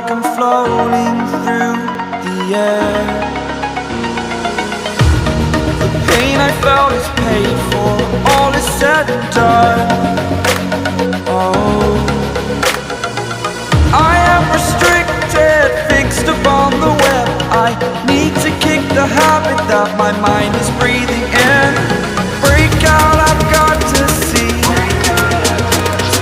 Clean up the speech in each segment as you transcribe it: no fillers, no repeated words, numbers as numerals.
like I'm floating through the air. The pain I felt is paid for, all is said and done. Oh, I am restricted, fixed upon the web. I need to kick the habit that my mind is breathing in. Break out, I've got to see.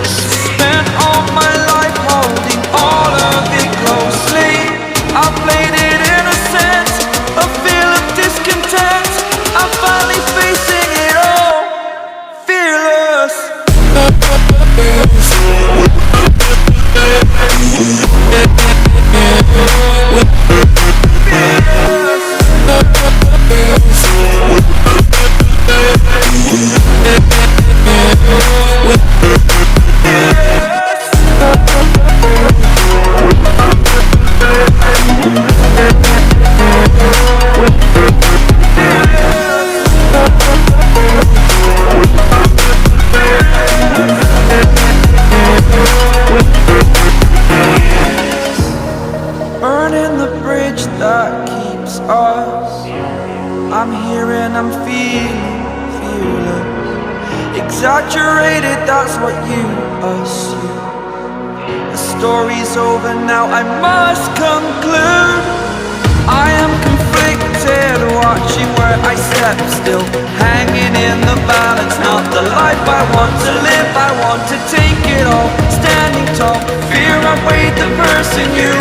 Spent all my life holding all of it closely. I played it innocent, a feel of discontent. I'm finally facing it all, fearless. Burning the bridge that keeps us. I'm here and I'm feeling fearless. Exaggerated, that's what you assume. The story's over now, I must conclude. I am conflicted, watching where I step still, hanging in the balance. Not the life I want to live, I want to take it all. Standing tall, fear I weighed the person you